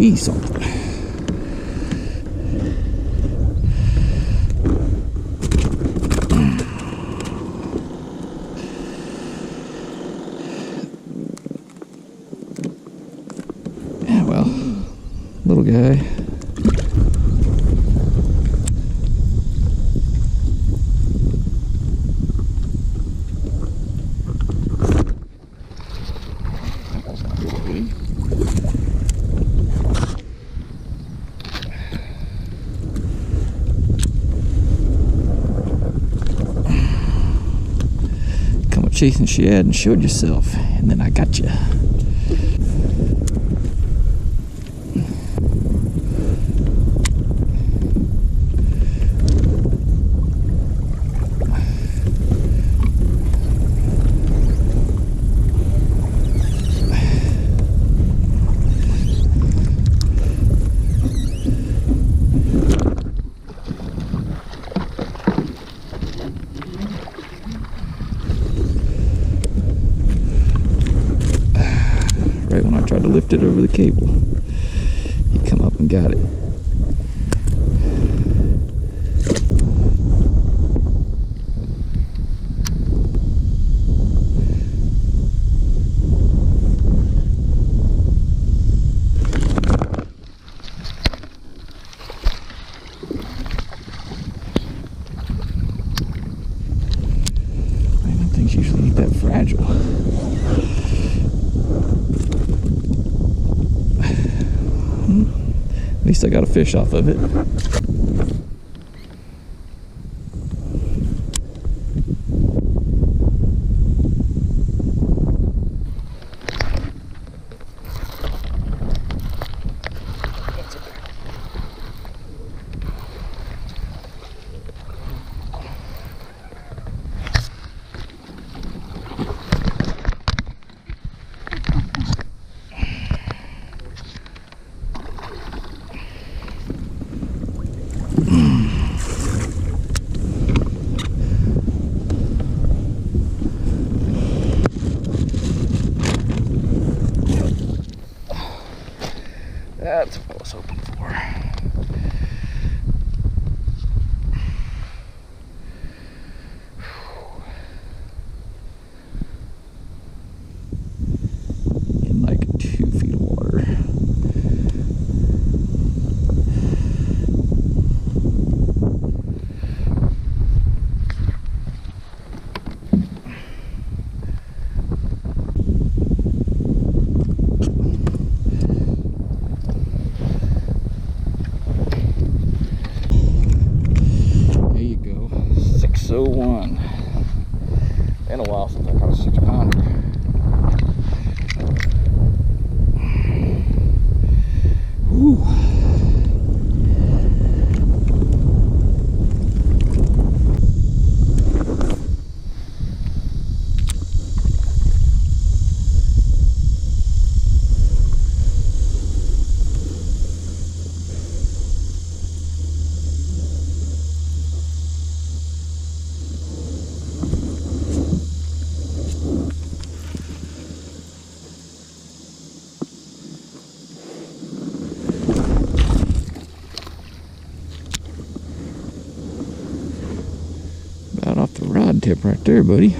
be something. Yeah, well, little guy. Come up chasing shad and showed yourself, and then I got you. Right when I tried to lift it over the cable, he come up and got it. Man, them things usually ain't that fragile. At least I got a fish off of it. That's what I was hoping for. In like 2 feet of water. One. Been a while since I caught a 6-pounder. Whew. Off the rod tip right there, buddy.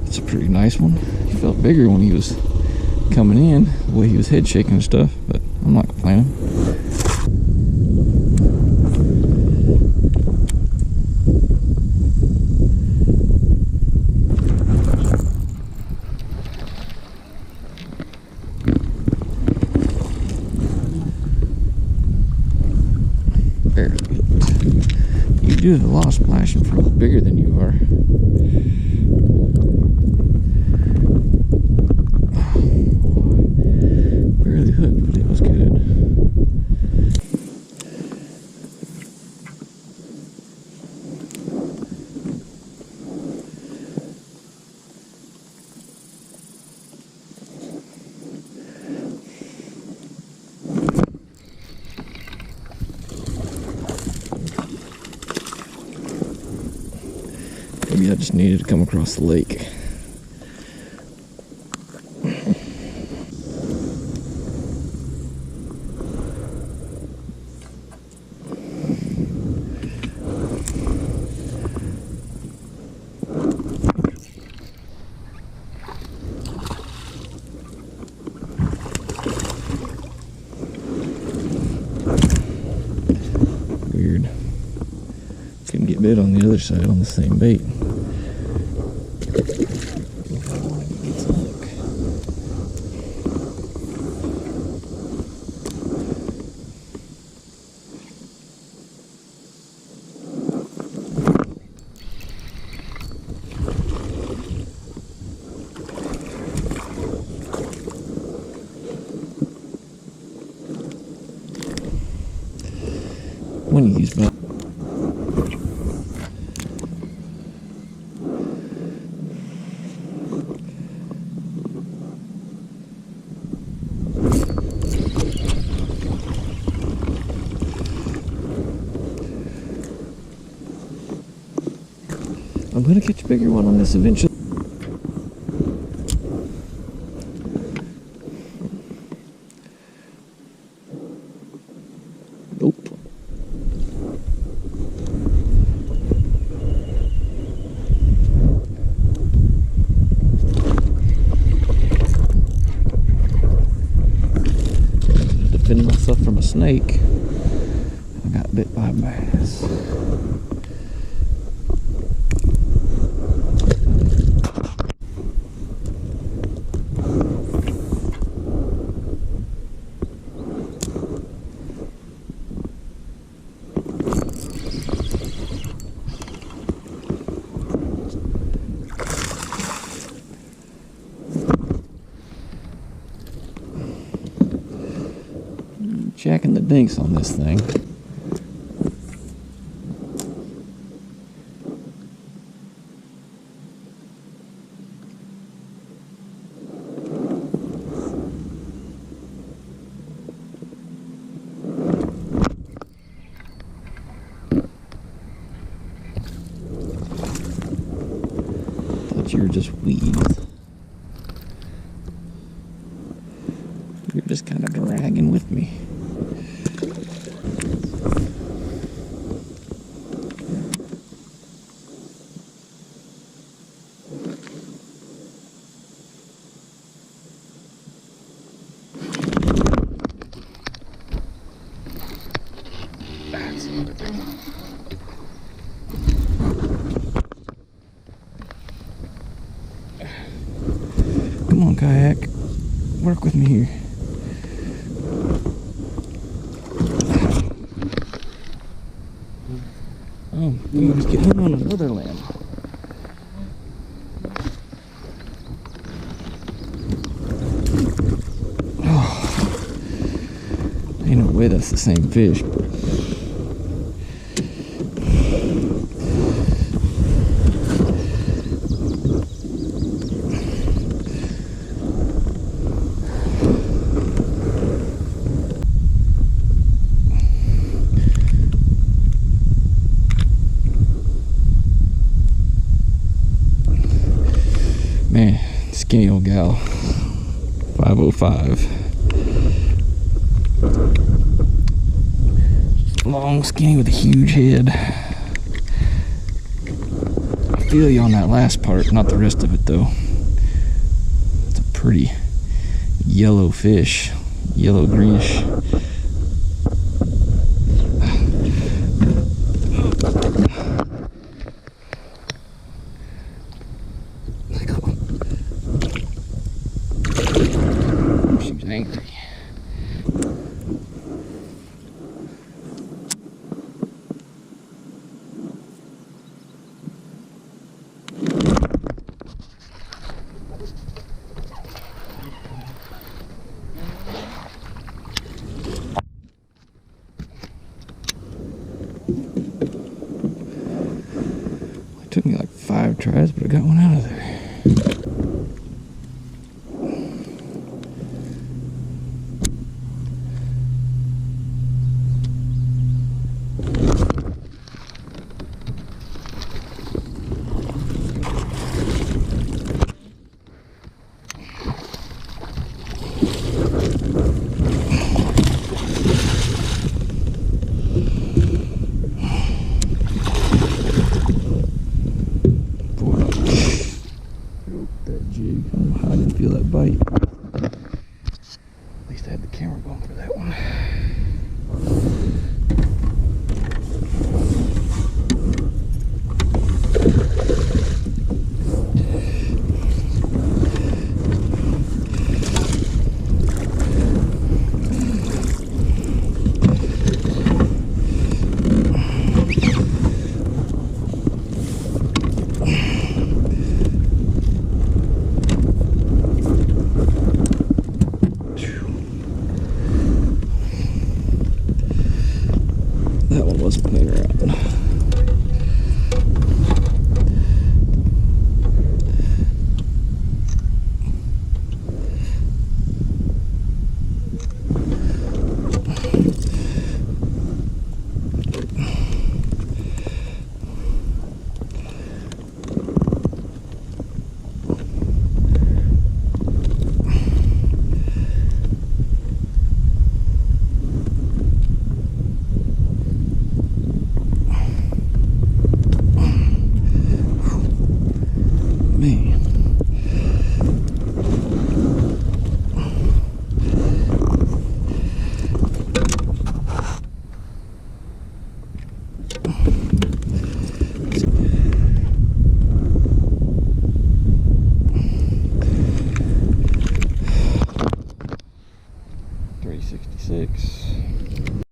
It's a pretty nice one. He felt bigger when he was coming in, the way he was head shaking and stuff, but I'm not complaining. Barely hooked. You do a lot of splashing for bigger than you are. Barely hooked, but it was good. maybe I just needed to come across the lake. Weird. Couldn't get bit on the other side on the same bait. One of these, but I'm gonna catch a bigger one on this eventually. Nope. Defending myself from a snake, I got bit by a bass. Jacking the dinks on this thing. Thought you were just weeds. You're just kind of dragging with me. Come on, Kayak. Work with me here. Oh, you just get hung on another limb. Oh, ain't no way that's the same fish. Man, skinny old gal. 505. Long, skinny with a huge head. I feel you on that last part, not the rest of it though. It's a pretty yellow fish, yellow greenish. She's angry. It took me like 5 tries, but I got one out of there.